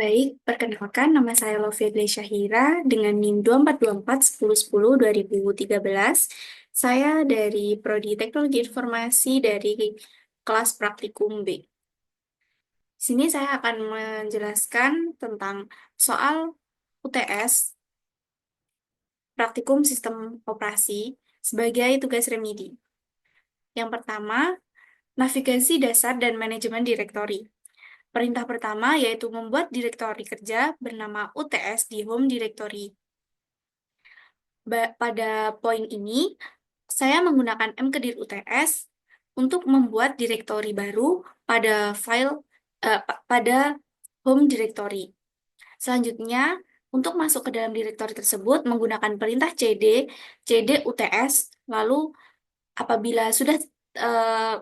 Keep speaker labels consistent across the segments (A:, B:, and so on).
A: Baik, perkenalkan nama saya Lovia Syahira dengan NIM 24241010-2013. Saya dari Prodi Teknologi Informasi dari kelas praktikum B. Di sini saya akan menjelaskan tentang soal UTS, Praktikum Sistem Operasi, sebagai tugas remedi. Yang pertama, navigasi dasar dan manajemen direktori. Perintah pertama yaitu membuat direktori kerja bernama UTS di home directory. Pada poin ini, saya menggunakan mkedir UTS untuk membuat direktori baru pada file pada home directory. Selanjutnya, untuk masuk ke dalam direktori tersebut menggunakan perintah cd UTS, lalu apabila sudah eh,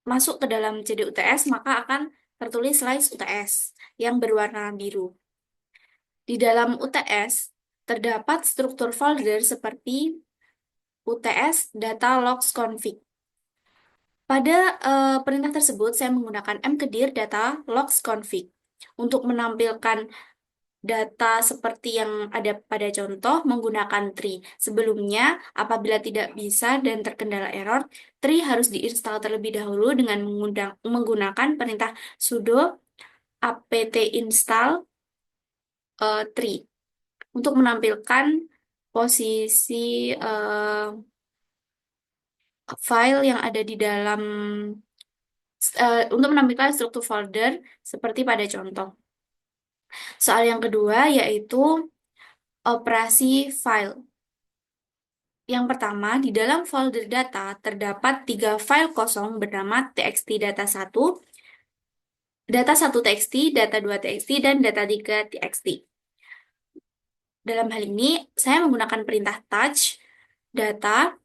A: masuk ke dalam cd UTS, maka akan tertulis slice UTS yang berwarna biru. Di dalam UTS, terdapat struktur folder seperti UTS data logs config. Pada perintah tersebut, saya menggunakan mkedir data logs config untuk menampilkan data seperti yang ada pada contoh menggunakan tree. Sebelumnya, apabila tidak bisa dan terkendala error, tree harus diinstal terlebih dahulu dengan menggunakan perintah sudo apt install tree untuk menampilkan posisi eh, file yang ada di dalam untuk menampilkan struktur folder seperti pada contoh. Soal yang kedua yaitu operasi file. Yang pertama, di dalam folder data terdapat 3 file kosong bernama txt data1, data1 txt, data2 txt, dan data3 txt. Dalam hal ini, saya menggunakan perintah touch data,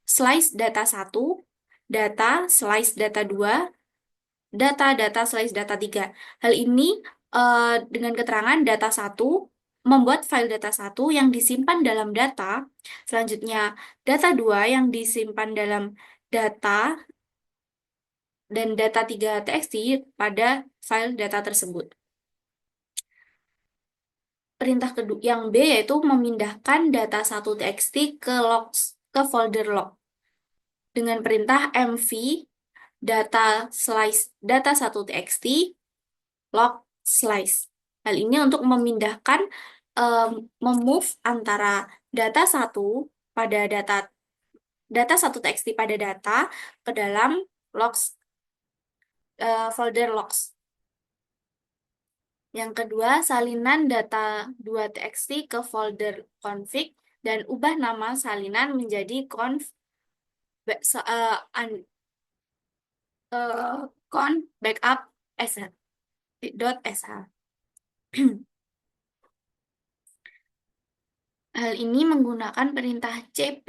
A: slice data1, data, slice data2, data slice data3. Hal ini dengan keterangan data1 membuat file data1 yang disimpan dalam data, selanjutnya data2 yang disimpan dalam data, dan data3 txt pada file data tersebut. Perintah kedua yang B yaitu memindahkan data1 txt ke folder log dengan perintah mv data slice data1 txt log slice. Hal ini untuk memindahkan em, memove antara data1 pada data1 txt pada data ke dalam logs folder logs. Yang kedua, salinan data2 txt ke folder config dan ubah nama salinan menjadi conf backup sh. Hal ini menggunakan perintah cp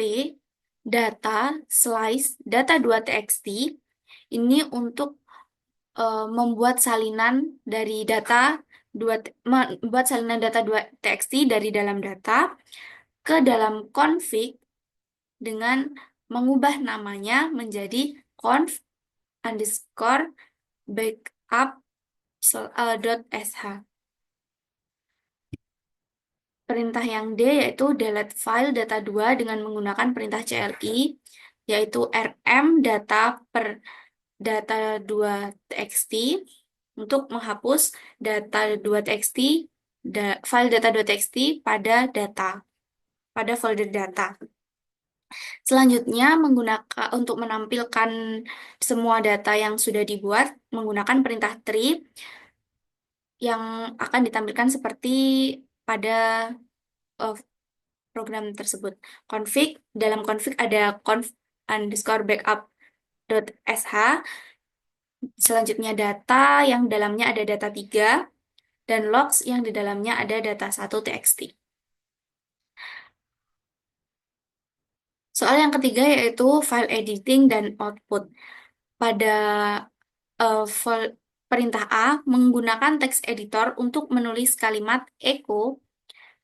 A: data slice data2 txt ini untuk membuat salinan dari membuat salinan data 2 txt dari dalam data ke dalam config dengan mengubah namanya menjadi conf underscore backup .sh. Perintah yang D yaitu delete file data2 dengan menggunakan perintah cli, yaitu rm data per data2 txt untuk menghapus data2 txt, file data2 txt pada folder data. Selanjutnya, untuk menampilkan semua data yang sudah dibuat menggunakan perintah tree yang akan ditampilkan seperti pada uh, program tersebut. Dalam config ada conf underscore backup.sh, selanjutnya data yang dalamnya ada data3, dan logs yang di dalamnya ada data1 txt. Soal yang ketiga yaitu file editing dan output. Pada perintah A menggunakan text editor untuk menulis kalimat echo.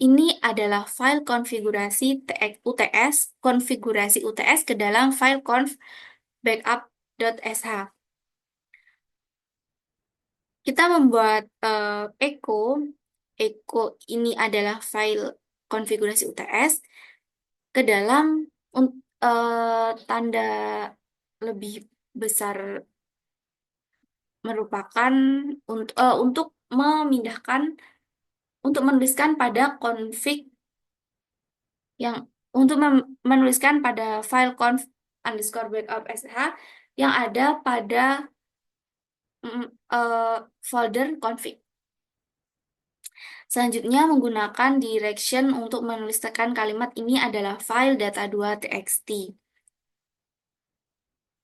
A: Ini adalah file konfigurasi UTS ke dalam file conf backup.sh. Kita membuat echo. Echo ini adalah file konfigurasi UTS ke dalam tanda lebih besar merupakan untuk memindahkan untuk menuliskan pada config yang untuk menuliskan pada file conf underscore backup sh yang ada pada folder config. Selanjutnya menggunakan direction untuk menuliskan kalimat ini adalah file data2.txt.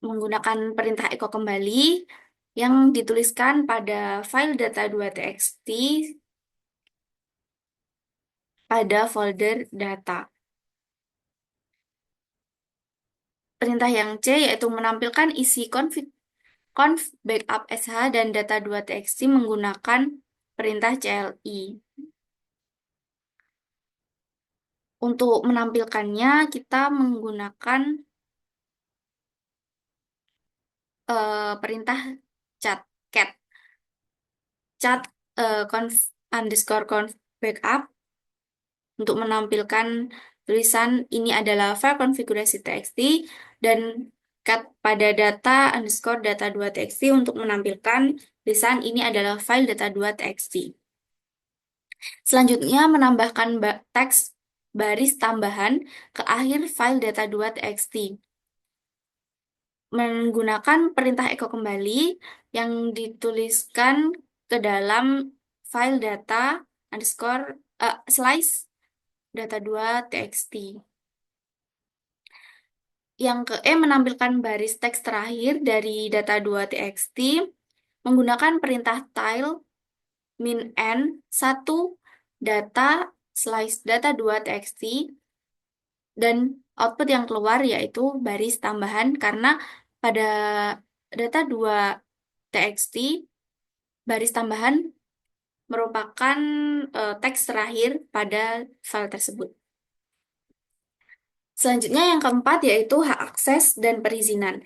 A: Menggunakan perintah echo kembali yang dituliskan pada file data2.txt pada folder data. Perintah yang C yaitu menampilkan isi conf backup sh dan data2.txt menggunakan perintah CLI. Untuk menampilkannya kita menggunakan perintah cat cat conf underscore conf backup untuk menampilkan tulisan ini adalah file konfigurasi txt dan cat pada data underscore data2.txt untuk menampilkan tulisan ini adalah file data2.txt. Selanjutnya menambahkan teks baris tambahan ke akhir file data2.txt menggunakan perintah echo kembali yang dituliskan ke dalam file data underscore slice data2.txt. Yang ke E menampilkan baris teks terakhir dari data2.txt menggunakan perintah tile min n 1 data slice data2.txt dan output yang keluar yaitu baris tambahan karena pada data2.txt baris tambahan merupakan teks terakhir pada file tersebut. Selanjutnya yang keempat yaitu hak akses dan perizinan.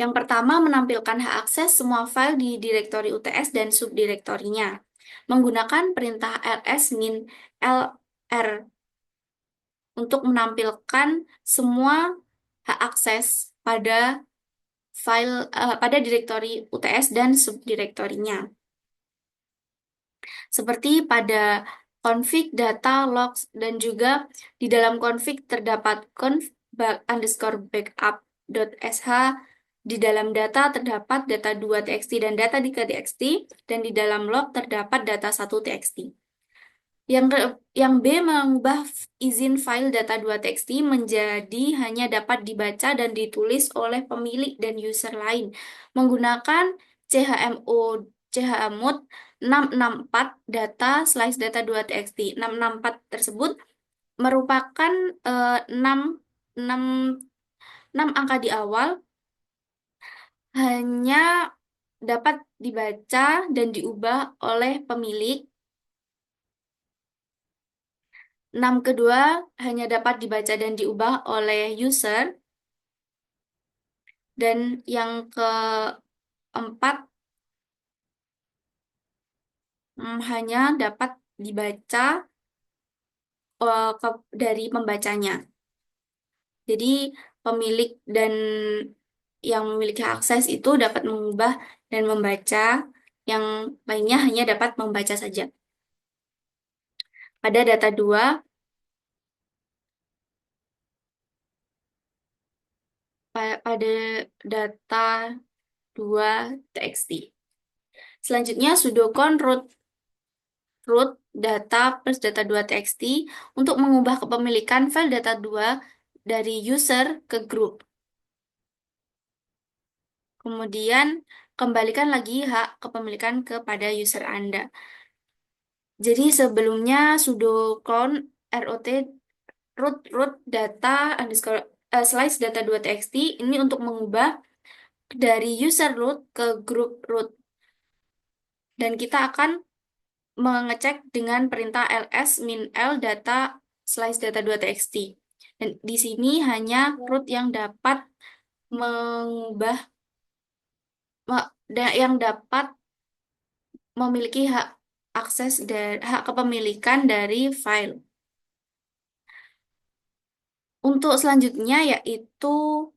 A: Yang pertama menampilkan hak akses semua file di direktori UTS dan subdirektorinya menggunakan perintah ls-lr untuk menampilkan semua hak akses pada pada direktori UTS dan subdirektorinya. Seperti pada config data logs dan juga di dalam config terdapat conf underscore backup.sh, di dalam data terdapat data2.txt dan data3.txt, dan di dalam log terdapat data1.txt. Yang B mengubah izin file data2.txt menjadi hanya dapat dibaca dan ditulis oleh pemilik dan user lain menggunakan chmod 664 data slice data2.txt. 664 tersebut merupakan 6, 6, 6 angka di awal hanya dapat dibaca dan diubah oleh pemilik. 6 kedua hanya dapat dibaca dan diubah oleh user. Dan yang keempat hanya dapat dibaca dari pembacanya. Jadi pemilik dan yang memiliki akses itu dapat mengubah dan membaca, yang lainnya hanya dapat membaca saja. Pada data 2, pada data 2 txt. Selanjutnya sudo-con root data plus data2.txt untuk mengubah kepemilikan file data 2 dari user ke grup. Kemudian kembalikan lagi hak kepemilikan kepada user Anda. Jadi sebelumnya sudo clone rot root data underscore slice data2.txt ini untuk mengubah dari user root ke grup root. Dan kita akan mengecek dengan perintah ls-l data slice data2.txt. Dan di sini hanya root yang dapat mengubah yang dapat memiliki hak akses dan hak kepemilikan dari file. Untuk selanjutnya yaitu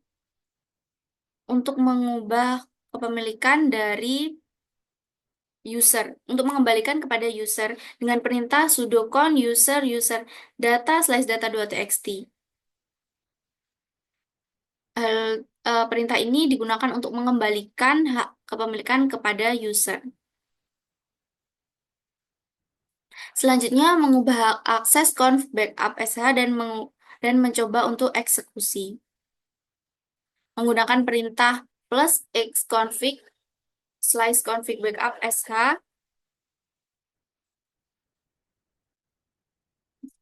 A: untuk mengubah kepemilikan dari user, untuk mengembalikan kepada user dengan perintah sudo con user user data slash data.txt. Perintah ini digunakan untuk mengembalikan hak kepemilikan kepada user. Selanjutnya, mengubah hak akses conf backup sh dan mencoba untuk eksekusi. Menggunakan perintah plus xconfig slice config backup sh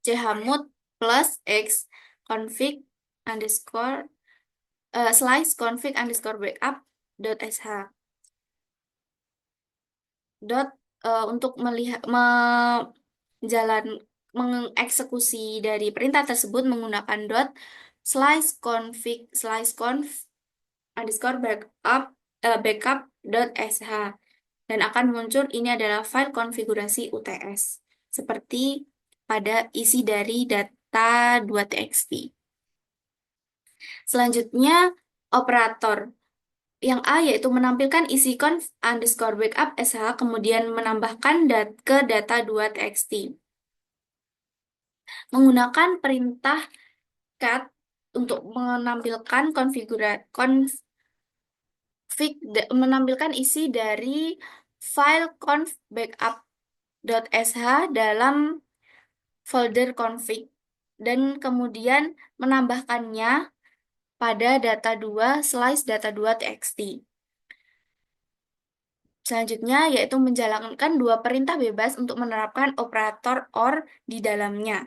A: chmod plus x config underscore slice config underscore backup dot sh dot untuk melihat jalan mengeksekusi dari perintah tersebut menggunakan dot slice config slice conf underscore backup dot sh dan akan muncul ini adalah file konfigurasi UTS seperti pada isi dari data.txt. Selanjutnya operator yang A yaitu menampilkan isi conf underscore backup sh kemudian menambahkan ke data2.txt menggunakan perintah cat untuk menampilkan menampilkan isi dari file conf backup.sh dalam folder config dan kemudian menambahkannya pada data2 slice data2.txt. Selanjutnya yaitu menjalankan dua perintah bebas untuk menerapkan operator OR di dalamnya.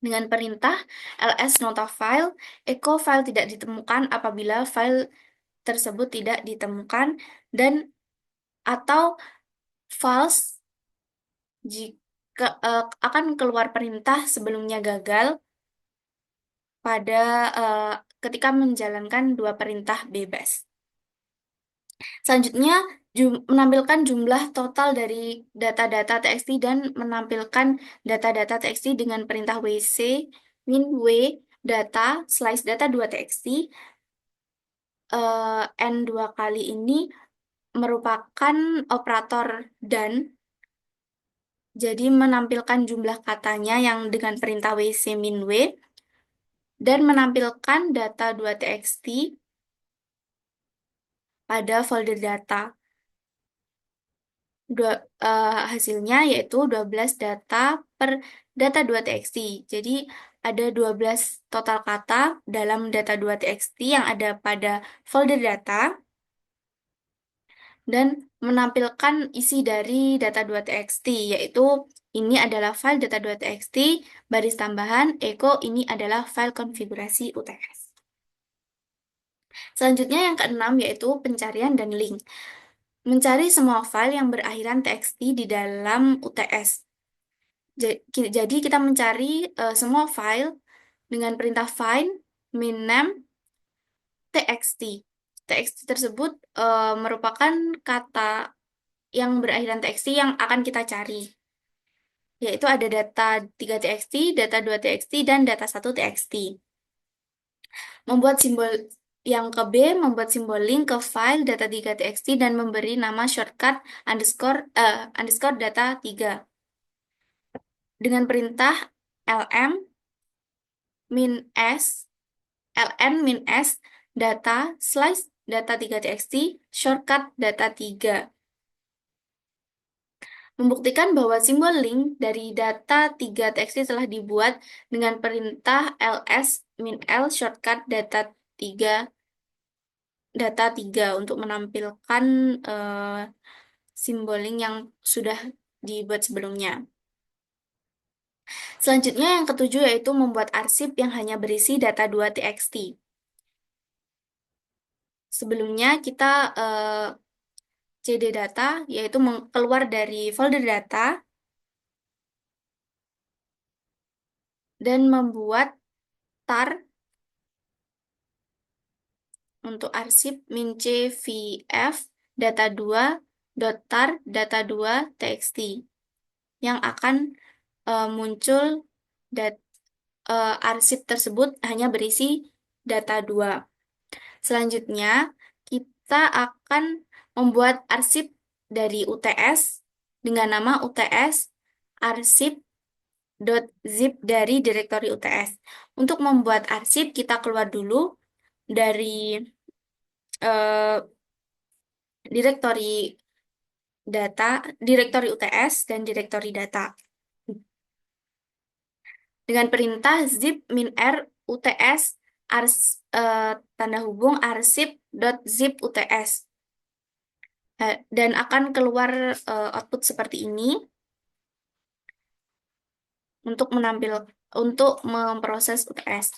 A: Dengan perintah ls nota file, echo file tidak ditemukan apabila file tersebut tidak ditemukan dan atau false jika akan keluar perintah sebelumnya gagal pada eh, ketika menjalankan dua perintah bebas. Selanjutnya menampilkan jumlah total dari data-data txt dan menampilkan data-data txt dengan perintah wc min w data slice data 2 txt n dua kali ini merupakan operator dan jadi menampilkan jumlah katanya yang dengan perintah wc min w dan menampilkan data 2 txt pada folder data. Hasilnya yaitu 12 data per data 2 txt. Jadi ada 12 total kata dalam data 2 txt yang ada pada folder data dan menampilkan isi dari data 2 txt yaitu ini adalah file data 2 txt baris tambahan echo ini adalah file konfigurasi UTS. Selanjutnya yang keenam yaitu pencarian dan link. Mencari semua file yang berakhiran txt di dalam UTS. Jadi kita mencari semua file dengan perintah find min name txt. Txt tersebut merupakan kata yang berakhiran txt yang akan kita cari. Yaitu ada data 3 txt, data 2 txt, dan data 1 txt. Membuat simbol yang ke B, membuat simbol link ke file data 3 txt dan memberi nama shortcut underscore data 3. Dengan perintah lm min s ln min s data slice data 3 txt shortcut data 3 membuktikan bahwa simbol link dari data 3 txt telah dibuat dengan perintah ls min l shortcut data 3 untuk menampilkan simbol link yang sudah dibuat sebelumnya. Selanjutnya yang ketujuh yaitu membuat arsip yang hanya berisi data 2 txt. Sebelumnya kita cd data yaitu keluar dari folder data dan membuat tar untuk arsip min cvf data2.tar data2.txt yang akan muncul arsip tersebut hanya berisi data 2. Selanjutnya, kita akan membuat arsip dari UTS dengan nama UTS arsip.zip dari direktori UTS. Untuk membuat arsip, kita keluar dulu dari eh, direktori data, direktori UTS, dan direktori data. Dengan perintah zip -r UTS tanda hubung arsip.zip UTS. Dan akan keluar output seperti ini untuk memproses UTS.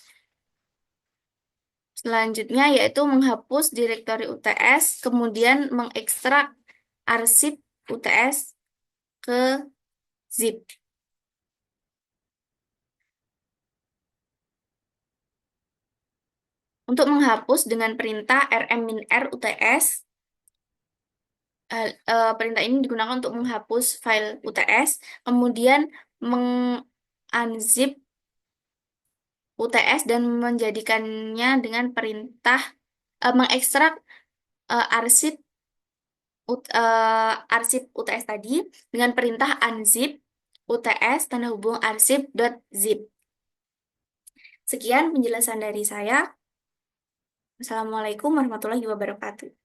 A: Selanjutnya yaitu menghapus direktori UTS, kemudian mengekstrak arsip UTS ke zip. Untuk menghapus dengan perintah rm-r UTS, perintah ini digunakan untuk menghapus file UTS, kemudian unzip UTS dan menjadikannya dengan perintah mengekstrak arsip arsip UTS tadi dengan perintah unzip UTS tanda hubung arsip.zip. Sekian penjelasan dari saya. Assalamualaikum warahmatullahi wabarakatuh.